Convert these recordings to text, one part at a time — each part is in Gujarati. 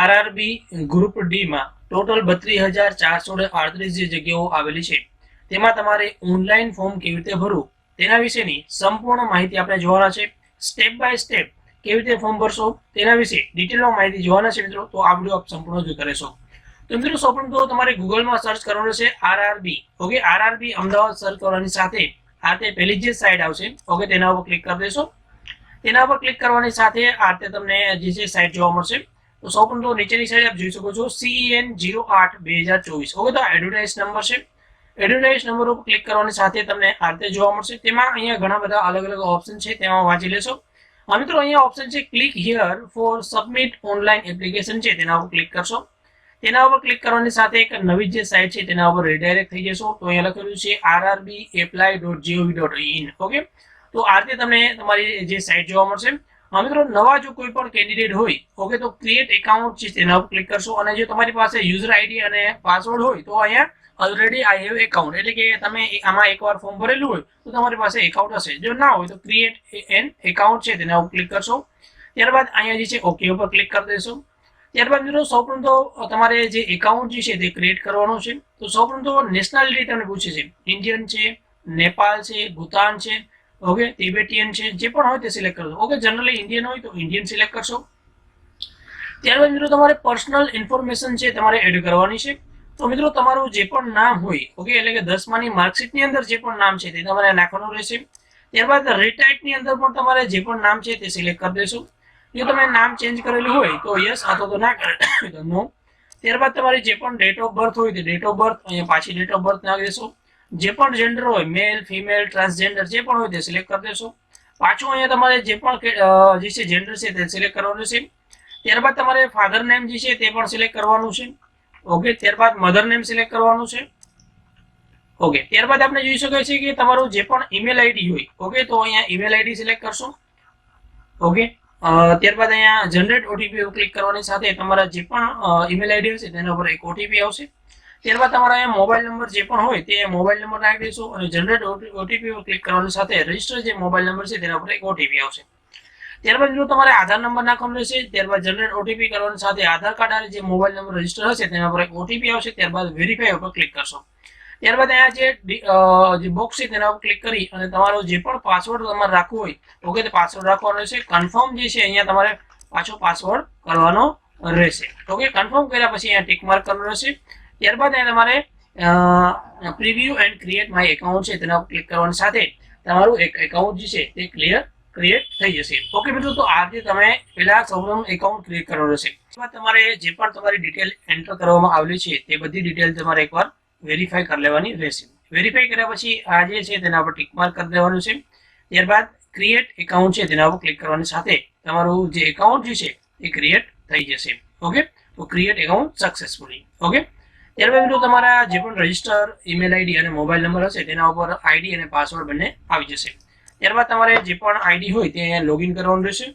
આરઆરબી ગ્રુપ ડી માં ટોટલ 32,438 જે જગ્યાઓ આવેલી છે તેમાં તમારે ઓનલાઈન ફોર્મ કેવી રીતે ભરવું તેના વિશેની સંપૂર્ણ માહિતી આપણે જોવાના છે. સ્ટેપ બાય સ્ટેપ કેવી રીતે ફોર્મ ભરશો તેના વિશે ડિટેલમાં માહિતી જોવાના છે મિત્રો. તો આ વિડીયો આપ સંપૂર્ણ જોતા રહેશો. તો મિત્રો સૌપ્રથમ તો તમારે ગૂગલમાં સર્ચ કરવાનું છે RRB. Okay, RRB Ahmedabad search કરવાની સાથે આ તે પહેલી જે સાઇટ આવશે ઓકે તેના ઉપર ક્લિક કરી દેશો. તેના ઉપર ક્લિક કરવાની સાથે આ તે તમને જે છે સાઇટ જોવા મળશે. તો સૌપ્રથમ તો નીચેની સાઇડ આપ જોઈ શકો છો CEN08-2024. ઓકે, તો એડવર્ટાઇઝ નંબર છે. એડવર્ટાઇઝ નંબર ઉપર ક્લિક કરવાની સાથે તમને આ રીતે જોવા મળશે. તેમાં અહીંયા ઘણા બધા અલગ અલગ ઓપ્શન છે, તેમાં વાંચી લેશો. મિત્રો અહીંયા ઓપ્શન છે click here for submit online application છે, તેના ઉપર ક્લિક કરશો. તેના ઉપર ક્લિક કરવાની સાથે એક નવી જે સાઇટ છે તેના ઉપર રીડાયરેક્ટ થઈ જશો. તો અહીંયા લખેલું છે rrbapply.gov.in. ઓકે, તો આ રીતે તમને તમારી જે સાઇટ જોવા મળશે. મિત્રો નવા જો કોઈ પણ કેન્ડિડેટ હોય ઓકે તો ક્રિએટ એકાઉન્ટ છે તેના ઉપર ક્લિક કરશો. અને જો તમારી પાસે યુઝર આઈડી અને પાસવર્ડ હોય તો અહીંયા ઓલરેડી આઈ હેવ એકાઉન્ટ એટલે કે તમે આમાં એકવાર ફોર્મ ભરેલું હોય તો તમારી પાસે એકાઉન્ટ હશે. જો ના હોય તો ક્રિએટ એન એકાઉન્ટ છે તેના ઉપર ક્લિક કરશો. ત્યારબાદ અહીંયા જે છે ઓકે ઉપર ક્લિક કરી દેશો. ત્યારબાદ મિત્રો સૌપ્રથમ તો તમારે જે એકાઉન્ટ જે છે તે ક્રિએટ કરવાનો છે. તો સૌપ્રથમ તો નેશનાલિટી તમને પૂછે છે, ઇન્ડિયન છે, નેપાળ છે, ભૂતાન છે, ઓકે, તિબેટિયન છે, જે પણ હોય તે સિલેક્ટ કરશો. ઓકે, જનરલી ઇન્ડિયન હોય તો ઇન્ડિયન સિલેક્ટ કરશો. ત્યારબાદ મિત્રો તમારે પર્સનલ ઇન્ફોર્મેશન છે તમારે એડ કરવાની છે. તો મિત્રો તમારું જે પણ નામ હોય ઓકે એટલે કે 10માની માર્કશીટની અંદર જે પણ નામ છે તે તમારે નાખવાનું રહેશે. ત્યારબાદ રીટાઇટની અંદર પણ તમારે જે પણ નામ છે તે સિલેક્ટ કરી દેશો. જો તમે નામ ચેન્જ કરેલું હોય તો યસ, અથવા તો ના કરે તો નો. ત્યારબાદ તમારી જે પણ ડેટ ઓફ બર્થ હોય તે ડેટ ઓફ બર્થ અહીંયા પાછી ડેટ ઓફ બર્થ નાખી દેશો. જે પણ જેન્ડર હોય મેલ, ફિમેલ, ટ્રાન્સજેન્ડર જે પણ હોય તે સિલેક્ટ કરી દેશો. પાછું અહીંયા તમારે જે પણ જે છે જેન્ડર છે તે સિલેક્ટ કરવાનું છે. ત્યારબાદ તમારે ફાધર નેમ જે છે તે પણ સિલેક્ટ કરવાનું છે. ઓકે, ત્યારબાદ મધર નેમ સિલેક્ટ કરવાનું છે. ઓકે, ત્યારબાદ આપણે જોઈ શકાય છે કે તમારું જે પણ ઈમેલ આઈડી હોય ઓકે તો અહીંયા ઈમેલ આઈડી સિલેક્ટ કરશો. ઓકે, ત્યારબાદ અહીંયા જનરેટ ઓટીપી ઉપર ક્લિક કરવાની સાથે તમારા જે પણ ઈમેલ આઈડી હશે તેના ઉપર એક ઓટીપી આવશે. ત્યારબાદ તમારા અહીંયા મોબાઈલ નંબર જે પણ હોય તે મોબાઈલ નંબર નાખી દેશો અને જનરેટ ઓટીપી ઉપર ક્લિક કરવાની સાથે રજિસ્ટર જે મોબાઈલ નંબર છે તેના ઉપર એક ઓટીપી આવશે. ત્યારબાદ જો તમારે આધાર નંબર નાખવાનો રહેશે. ત્યારબાદ જનરેટ ઓટીપી કરવાની સાથે આધાર કાર્ડ અને જે મોબાઈલ નંબર રજિસ્ટર હશે તેના પર એક ઓટીપી આવશે. ત્યારબાદ વેરીફાઈ ઉપર ક્લિક કરશો. ત્યારબાદ અહીંયા જે બોક્સ છે તેના ઉપર ક્લિક કરી અને તમારો જે પણ પાસવર્ડ તમારે રાખવો હોય ઓકે તો પાસવર્ડ રાખવાનો રહેશે. કન્ફર્મ જે છે અહીંયા તમારે પાછો પાસવર્ડ કરવાનો રહેશે. ઓકે, કન્ફર્મ કર્યા પછી અહીંયા ટિક માર્ક કરવાનું રહેશે. ત્યારબાદ અહીંયા તમારે preview and create my account છે તેના ઉપર ક્લિક કરવાની સાથે તમારું એક એકાઉન્ટ જે છે તે ક્રિએટ થઈ જશે. ઓકે મિત્રો, તો આ રીતે તમે પહેલા સૌપ્રથમ એકાઉન્ટ ક્રિએટ કરવાનું રહેશે. તમારે જે પણ તમારી ડિટેલ એન્ટર કરવામાં આવેલી છે તે બધી ડિટેલ તમારે એકવાર વેરીફાઈ કરી લેવાની રહેશે. વેરીફાઈ કર્યા પછી આ જે છે તેના પર ટિક માર્ક કરી દેવાનું છે. ત્યારબાદ ક્રિએટ એકાઉન્ટ છે તેના ઉપર ક્લિક કરવાની સાથે તમારું જે એકાઉન્ટ જે છે એ ક્રિએટ થઈ જશે. ઓકે, તો ક્રિએટ એકાઉન્ટ સક્સેસફુલી. ઓકે, ત્યારબાદ મિત્રો તમારા જે પણ રજિસ્ટર ઈમેલ આઈડી અને મોબાઈલ નંબર હશે તેના ઉપર આઈડી અને પાસવર્ડ બંને આવી જશે. ત્યારબાદ તમારે જે પણ આઈડી હોય તે અહીંયા લોગિન કરવાનું રહેશે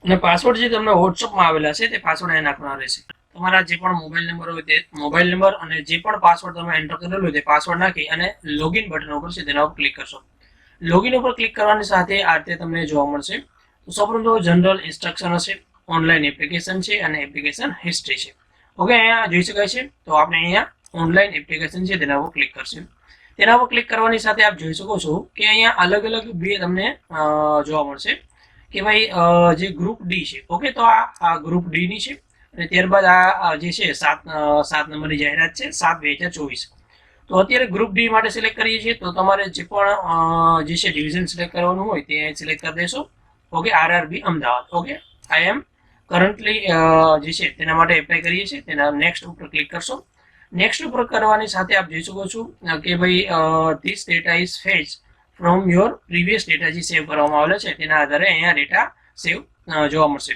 અને પાસવર્ડ જે તમને વોટ્સઅપમાં આવેલા છે તે પાસવર્ડ અહીંયા નાખવાના રહેશે. તમારા જે પણ મોબાઈલ નંબર હોય તે મોબાઈલ નંબર અને જે પણ પાસવર્ડ તમે એન્ટર કરેલો હોય તે પાસવર્ડ નાખી અને લોગિન બટન ઉપર છે તેના ઉપર ક્લિક કરશો. લોગિન ઉપર ક્લિક કરવાની સાથે આ રીતે તમને જોવા મળશે. તો સૌપ્રથમ તો જનરલ ઇન્સ્ટ્રક્શન હશે, ઓનલાઈન એપ્લિકેશન છે અને એપ્લિકેશન હિસ્ટ્રી છે. ઓકે, અહીંયા જોઈ શકાય છે. તો આપણે અહીંયા ઓનલાઈન એપ્લિકેશન છે તેના ઉપર ક્લિક કરશે. તેના પર ક્લિક કરવાની સાથે આપ જોઈ શકો છો કે અહીંયા અલગ અલગ બે તમને જોવા મળશે કે ભાઈ જે ગ્રુપ ડી છે ઓકે તો આ ગ્રુપ ડી ની છે. અને ત્યારબાદ આ જે છે 7 નંબરની જાહેરાત છે 7/2024. તો અત્યારે ગ્રુપ ડી માટે સિલેક્ટ કરીએ છીએ. તો તમારે જે પણ જે છે ડિવિઝન સિલેક્ટ કરવાનું હોય તે સિલેક્ટ કરી દેશો. Okay, RRB Ahmedabad. ઓકે, આઈ એમ કરન્ટલી જે છે તેના માટે એપ્લાય કરીએ છીએ. તેના નેક્સ્ટ ઉપર ક્લિક કરશો. નેક્સ્ટ ઉપર કરવાની સાથે આપ જોઈ શકો છો કે ભાઈ this data is fetch from your previous data જે સેવ કરવામાં આવેલા છે તેના આધારે અહીંયા ડેટા સેવ જોવા મળશે.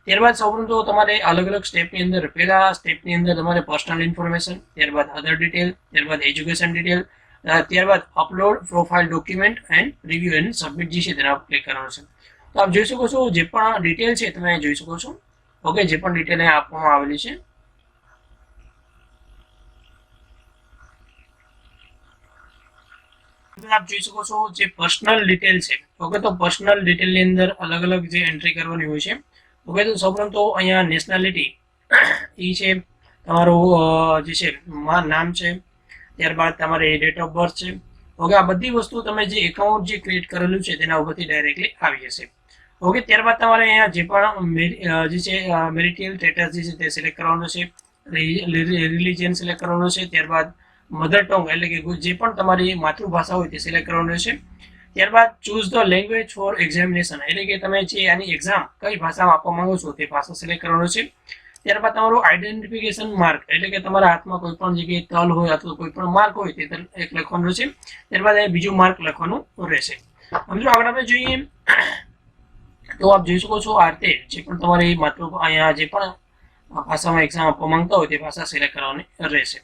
ત્યારબાદ સૌપ્રથમ તો તમારે અલગ અલગ સ્ટેપની અંદર પહેલા સ્ટેપની અંદર તમારે પર્સનલ ઇન્ફોર્મેશન, ત્યારબાદ અધર ડિટેલ, ત્યારબાદ એજ્યુકેશન ડિટેલ, ત્યારબાદ upload profile document and review and submit જે છે તેના પર ક્લિક કરવાનું છે. તો આપ જોઈ શકો છો જે પણ ડિટેલ છે તમે જોઈ શકો છો. ઓકે, જે પણ ડિટેલ અહીંયા આપવામાં આવેલી છે. આપ જોઈ શકો છો જે પર્સનલ ડિટેલ છે. ઓકે, તો પર્સનલ ડિટેલ ની અંદર અલગ અલગ જે એન્ટ્રી કરવાની હોય છે. ઓકે, તો સૌપ્રથમ તો અહીંયા નેશનાલિટી એ છે તમારું જે છે નામ છે, ત્યારબાદ તમારે ડેટ ઓફ બર્થ છે. ઓકે, આ બધી વસ્તુ તમે જે એકાઉન્ટ જે ક્રિએટ કરેલું છે તેના ઉપરથી ડાયરેક્ટલી આવી જશે. ઓકે, ત્યારબાદ તમારે અહીંયા જે પણ જે છે મેરિટલ સ્ટેટસ જે છે તે સિલેક્ટ કરવાનું છે, રિલિજન સિલેક્ટ કરવાનું છે, ત્યારબાદ મધર ટંગ એટલે કે જે પણ તમારી માતૃભાષા હોય તે સિલેક્ટ કરવાનું છે. ત્યારબાદ choose the language for examination એટલે કે તમે જે આની એક્ઝામ કઈ ભાષામાં આપવા માંગો છો તે ભાષા સિલેક્ટ કરવાનું છે. ત્યારબાદ તમારું આઈડેન્ટિફિકેશન માર્ક એટલે કે તમારા હાથમાં કોઈ પણ જગ્યાએ તલ હોય અથવા કોઈ પણ માર્ક હોય તે એક લખવાનું છે. ત્યારબાદ એ બીજું માર્ક લખવાનું રહેશે. મિત્રો આગળ આપણે જોઈએ તો આપ જોઈ શકો છો આ રીતે જે પણ તમારી અહીંયા જે પણ ભાષામાં એક્ઝામ આપવા માંગતા હોય તે ભાષા સિલેક્ટ કરવાની રહેશે.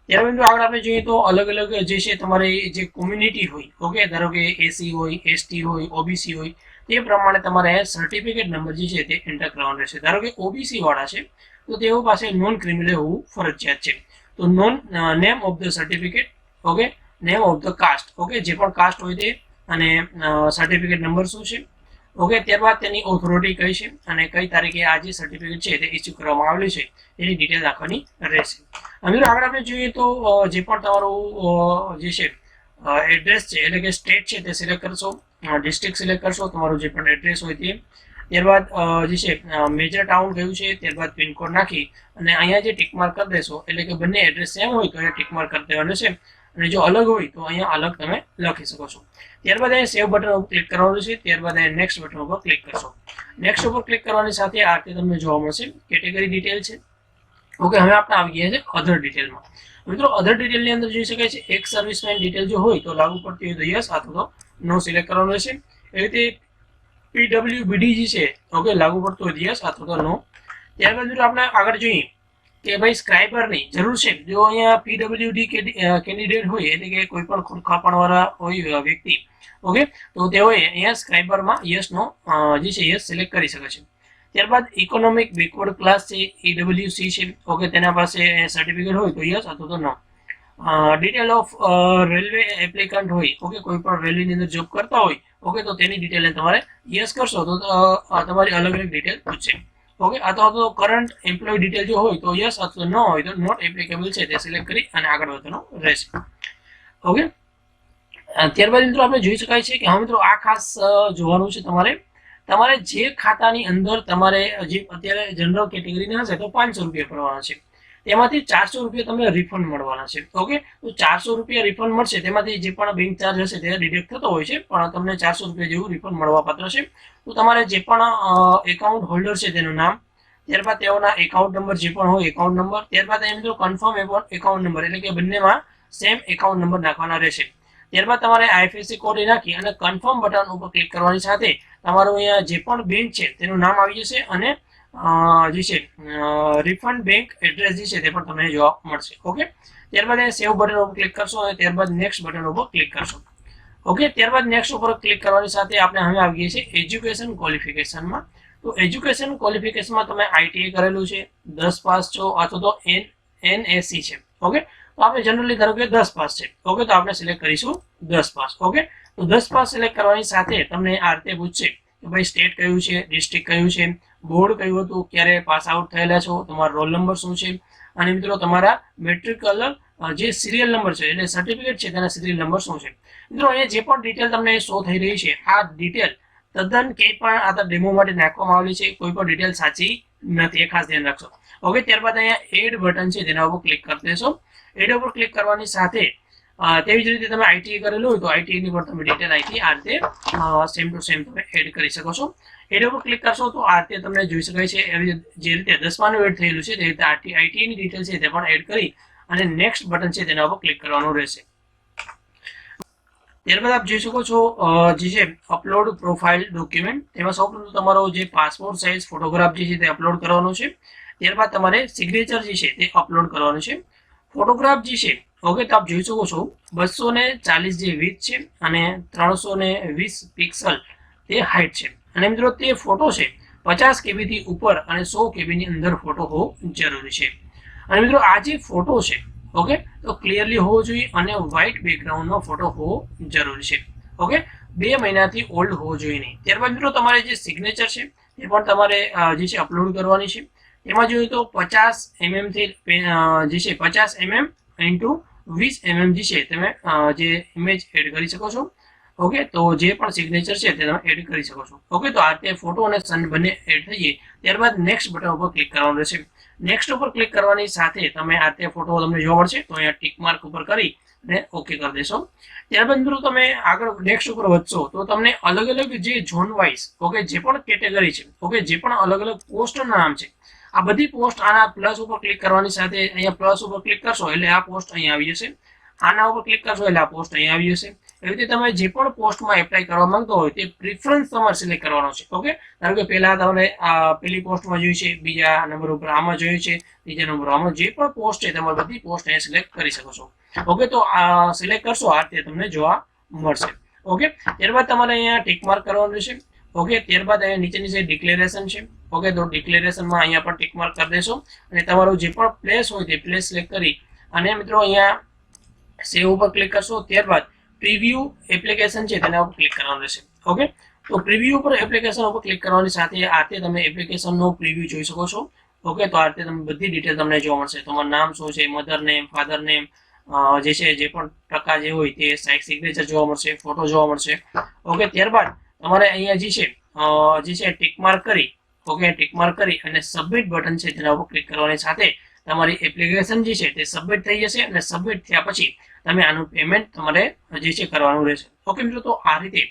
ત્યારબાદ મિત્રો આગળ આપણે જોઈએ તો અલગ અલગ જે છે તમારી જે કોમ્યુનિટી હોય, ઓકે, ધારો કે એસી હોય, એસટી હોય, ઓબીસી હોય, તે પ્રમાણે તમારે સર્ટિફિકેટ નંબર જે છે તે એન્ટર કરવાનો રહેશે. ધારો કે ઓબીસી વાળા છે તો તેઓ પાસે નોન ક્રિમિનલ હોવું ફરજિયાત છે. તો name of the certificate, okay, name of the caste, okay, જે પણ કાસ્ટ હોય તે, અને સર્ટિફિકેટ નંબર શું છે, ઓકે, ત્યારબાદ તેની ઓથોરિટી કઈ છે અને કઈ તારીખે આ જે સર્ટિફિકેટ છે તે ઇસ્યુ કરવામાં આવેલું છે એની ડિટેલ રાખવાની રહેશે. મિત્રો આગળ આપણે જોઈએ તો જે પણ તમારું જે છે એડ્રેસ છે એટલે કે સ્ટેટ છે તે સિલેક્ટ કરશો, ડિસ્ટ્રિક્ટ સિલેક્ટ કરશો, તમારું જે પણ એડ્રેસ હોય તે. ત્યારબાદ જે છે મેજર ટાઉન કયું છે, ત્યારબાદ પિનકોડ નાખી અને અહીંયા જે ટિક માર્ક કરી દેશો એટલે કે બંને એડ્રેસ સેમ હોય તો અહીંયા ટિક માર્ક કરી દેવાનું છે, અને જો અલગ હોય તો અહીંયા અલગ તમે લખી શકો છો. ત્યારબાદ અહીંયા સેવ બટન ઉપર ક્લિક કરવાનું છે, ત્યારબાદ અહીંયા નેક્સ્ટ બટન ઉપર ક્લિક કરશો. નેક્સ્ટ ઉપર ક્લિક કરવાની સાથે આ રીતે તમને જોવા મળશે કેટેગરી ડિટેલ છે. ઓકે, હવે આપણે આવી ગયા છે અધર ડિટેલમાં. મિત્રો અધર ડિટેલની અંદર જોઈ શકાય છે એક સર્વિસમેન ડિટેલ જો હોય તો લાગુ પડતી હોય તો યસ અથવા તો નો સિલેક્ટ કરવાનું રહેશે. એવી રીતે પીડબ્લ્યુબીડી જે છે, ઓકે, લાગુ પડતું હોય તો યસ અથવા તો નો. ત્યારબાદ મિત્રો આપણે આગળ જોઈએ કે ભાઈ સ્ક્રાઇબરની જરૂર છે. જો અહીંયા પીડબ્લ્યુડી કેન્ડિડેટ હોય એટલે કે કોઈ પણ ખોટખાપણવાળા હોય વ્યક્તિ, ઓકે, તો તેઓએ અહીંયા સ્ક્રાઇબરમાં યસ નો જે છે યસ સિલેક્ટ કરી શકે છે. ત્યારબાદ ઇકોનોમિક બેકવર્ડ ક્લાસ છે, ઈડબ્લ્યુસી છે, ઓકે, તેના પાસે સર્ટિફિકેટ હોય તો યસ અથવા તો નો. ડિટેલ ઓફ રેલવે એપ્લિકન્ટ હોય, ઓકે, કોઈ પણ રેલવેની અંદર જોબ કરતા હોય, ઓકે, તો તેની ડિટેલ તમારે યસ કરશો તો તમારી અલગ અલગ ડિટેલ પૂછશે. ઓકે, અથવા તો કરંટ એમ્પ્લોય ડિટેલ જો હોય તો યસ અથવા નો હોય તો નોટ એપ્લિકેબલ છે તે સિલેક્ટ કરી અને આગળ વધવાનું રહેશે. ઓકે, ત્યારબાદ મિત્રો આપણે જોઈ શકાય છે કે હા મિત્રો આ ખાસ જોવાનું છે તમારે જે ખાતાની અંદર તમારે જે અત્યારે જનરલ કેટેગરીના હશે તો 500 રૂપિયા ભરવાના છે, તેમાંથી 400 રૂપિયા તમને રિફંડ મળવાના છે. ઓકે, તો 400 રૂપિયા રિફંડ મળશે, તેમાંથી જે પણ બેંક ચાર્જ હશે તે ડિડક્ટ થતો હોય છે, પણ તમને 400 રૂપિયા જેવું રિફંડ મળવા પાત્ર છે. તો તમારે જે પણ એકાઉન્ટ હોલ્ડર છે તેનું નામ, ત્યારબાદ તેઓના એકાઉન્ટ નંબર જે પણ હોય એકાઉન્ટ નંબર, ત્યારબાદ એમ મિત્રો કન્ફર્મ એકાઉન્ટ નંબર એટલે કે બંનેમાં સેમ એકાઉન્ટ નંબર નાખવાના રહેશે. ત્યારબાદ તમારે આઈએફએસસી કોડ નાખી અને કન્ફર્મ બટન ઉપર ક્લિક કરવાની સાથે તમારું અહીંયા જે પણ બેંક છે તેનું નામ આવી જશે અને જે છે રિફંડ બેંક એડ્રેસ જે છે તે પણ તમને જોવા મળશે. ઓકે, ત્યારબાદ અહીંયા સેવ બટન ઉપર ક્લિક કરશો અને ત્યારબાદ નેક્સ્ટ બટન ઉપર ક્લિક કરશો. ઓકે, ત્યારબાદ નેક્સ્ટ ઉપર ક્લિક કરવાની સાથે આપણે હવે આવી ગઈએ છીએ એજ્યુકેશન ક્વોલિફિકેશનમાં. તો એજ્યુકેશન ક્વોલિફિકેશનમાં તમે આઈટીઆઈ કરેલું છે, 10 પાસ છો અથવા તો એનએસસી છે. ઓકે, તો આપણે જનરલી ધારો કે 10 પાસ છે. ઓકે, તો આપણે સિલેક્ટ કરીશું 10 પાસ. ઓકે, તો 10 પાસ સિલેક્ટ કરવાની સાથે તમને આ રીતે પૂછશે કે ભાઈ સ્ટેટ કયું છે, ડિસ્ટ્રિક્ટ કયું છે, બોર્ડ કયું હતું, ક્યારે પાસ આઉટ થયેલા છો, તમારો રોલ નંબર શું છે, અને મિત્રો તમારા મેટ્રિક્યુલર જે સિરિયલ નંબર છે એટલે સર્ટિફિકેટ છે તેના સિરિયલ નંબર શું છે. મિત્રો અહીંયા જે પણ ડિટેલ તમને શો થઈ રહી છે આ ડિટેલ તદ્દન કંઈ પણ આ ડેમો માટે નાખવામાં આવેલી છે, કોઈ પણ ડિટેલ સાચી નથી, એ ખાસ ધ્યાન રાખશો. ઓકે, ત્યારબાદ અહીંયા એડ બટન છે તેના ઉપર ક્લિક કરી દેશો. એડ ઉપર ક્લિક કરવાની સાથે તેવી જ રીતે તમે આઈટીઆઈ કરેલું હોય તો આઈટીઆઈ ની પણ તમે ડિટેલ અહીંથી આ રીતે સેમ ટુ સેમ તમે એડ કરી શકો છો. એડ ઉપર ક્લિક કરશો તો આ રીતે તમને જોઈ શકાય છે એવી જે રીતે 10માનું એડ થયેલું છે તે રીતે આઈટીઆઈ ની ડિટેલ છે તે પણ એડ કરી અને નેક્સ્ટ બટન છે તેના ઉપર ક્લિક કરવાનું રહેશે. ત્યારબાદ આપ જોઈ શકો છો જે છે અપલોડ પ્રોફાઇલ ડોક્યુમેન્ટ, તેમાં સૌપ્રથમ તમારો જે પાસપોર્ટ સાઇઝ ફોટોગ્રાફ જે છે તે અપલોડ કરવાનો છે. ત્યારબાદ તમારે સિગ્નેચર જે છે તે અપલોડ કરવાનું છે. ફોટોગ્રાફ જે છે, ઓકે, તો આપ જોઈ શકો છો 240 જે વિડ્થ છે અને 320 પિક્સલ તે હાઇટ છે, અને મિત્રો તે ફોટો છે 50 KB થી ઉપર અને 100 KB ની અંદર ફોટો હોવો જરૂરી છે. અને મિત્રો આ જે ફોટો છે, ઓકે, તો ક્લિયરલી હોવો જોઈએ અને વ્હાઇટ બેકગ્રાઉન્ડનો ફોટો હોવો જરૂરી છે. ઓકે, 2 મહિનાથી ઓલ્ડ હોવો જોઈએ નહીં. ત્યારબાદ મિત્રો તમારે જે સિગ્નેચર છે એ પણ તમારે જે છે અપલોડ કરવાની છે. એમાં જોઈએ તો 50 mm થી જે છે 50 mm ઇન્ટુ 20 mm જે છે તમે જે ઇમેજ એડ કરી શકો છો. ઓકે, તો જે પણ સિગ્નેચર છે તે તમે એડ કરી શકો છો. ઓકે, તો આ રીતે ફોટો અને સન બંને એડ થઈ જાય ત્યારબાદ નેક્સ્ટ બટન ઉપર ક્લિક કરવાનું રહેશે. નેક્સ્ટ ઉપર ક્લિક કરવાની સાથે તમે આ રીતે ફોટો તમને જોવા મળશે, તો અહીંયા ટિક માર્ક ઉપર કરી અને ઓકે કરી દેશો. ત્યારબાદ મિત્રો તમે આગળ નેક્સ્ટ ઉપર વધશો તો તમને અલગ અલગ જે ઝોન વાઇઝ ઓકે જે પણ કેટેગરી છે ઓકે જે પણ અલગ અલગ પોસ્ટના નામ છે આ બધી પોસ્ટ આના પ્લસ ઉપર ક્લિક કરવાની સાથે અહીંયા પ્લસ ઉપર ક્લિક કરશો એટલે આ પોસ્ટ અહીંયા આવી જશે. આના ઉપર ક્લિક કરશો એટલે આ પોસ્ટ અહીંયા આવી જશે. એવી રીતે તમે જે પણ પોસ્ટમાં એપ્લાય કરવા માંગતો હોય તે પ્રિફરન્સ તમારે સિલેક્ટ કરવાનો છે. ઓકે, ધારો કે પહેલા તમને પેલી પોસ્ટમાં જોયું છે, બીજા નંબર ઉપર આમાં જોયું છે, ત્રીજા નંબર આમાં જે પણ પોસ્ટ છે તમારે બધી પોસ્ટ અહીંયા સિલેક્ટ કરી શકો છો. ઓકે, તો આ સિલેક્ટ કરશો આ રીતે તમને જોવા મળશે. ઓકે, ત્યારબાદ તમારે અહીંયા ટિક માર્ક કરવાનું રહેશે. ઓકે, ત્યારબાદ અહીંયા નીચેની જે ડિક્લેરેશન છે ઓકે તો ડિક્લેરેશનમાં અહીંયા પણ ટિક માર્ક કરી દેશો અને તમારું જે પણ પ્લેસ હોય તે પ્લેસ સિલેક્ટ કરી અને મિત્રો અહીંયા સેવ ઉપર ક્લિક કરશો. ત્યારબાદ પ્રીવ્યુ એપ્લિકેશન છે તેના ઉપર ક્લિક કરવાનું રહેશે. ઓકે, તો પ્રીવ્યુ ઉપર એપ્લિકેશન ઉપર ક્લિક કરવાની સાથે આ રીતે તમે એપ્લિકેશનનો પ્રીવ્યુ જોઈ શકો છો. ઓકે, તો આ રીતે તમે બધી ડિટેલ તમને જોવા મળશે. તમારું નામ શું છે, મધર નેમ, ફાધર નેમ, જે છે જે પણ ટકા જે હોય તે સાઇઝ સિગ્નેચર જોવા મળશે, ફોટો જોવા મળશે. ઓકે, ત્યારબાદ તમારે અહીંયા જે છે ટિક માર્ક કરી ઓકે ટિક માર્ક કરી અને સબમિટ બટન છે તેના ઉપર ક્લિક કરવાની સાથે તમારી એપ્લિકેશન જે છે તે સબમિટ થઈ જશે અને સબમિટ થયા પછી તમે આનું પેમેન્ટ તમારે જે છે કરવાનું રહેશે. ઓકે મિત્રો, તો આ રીતે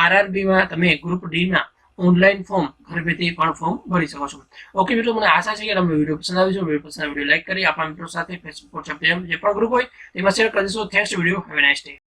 આરઆરબીમાં તમે ગ્રુપ ડી ના ઓનલાઈન ફોર્મ ઘર બેઠી પણ ફોર્મ ભરી શકો છો. ઓકે મિત્રો, મને આશા છે કે તમને વિડીયો પસંદ આવ્યો છે. વિડીયો પસંદ આવે વિડીયો લાઈક કરી આપણા મિત્રો સાથે ફેસબુક વોટ્સએપ જે પણ ગ્રુપ હોય તેમાં શેર કરી દેશો. Thanks video. Have a nice day.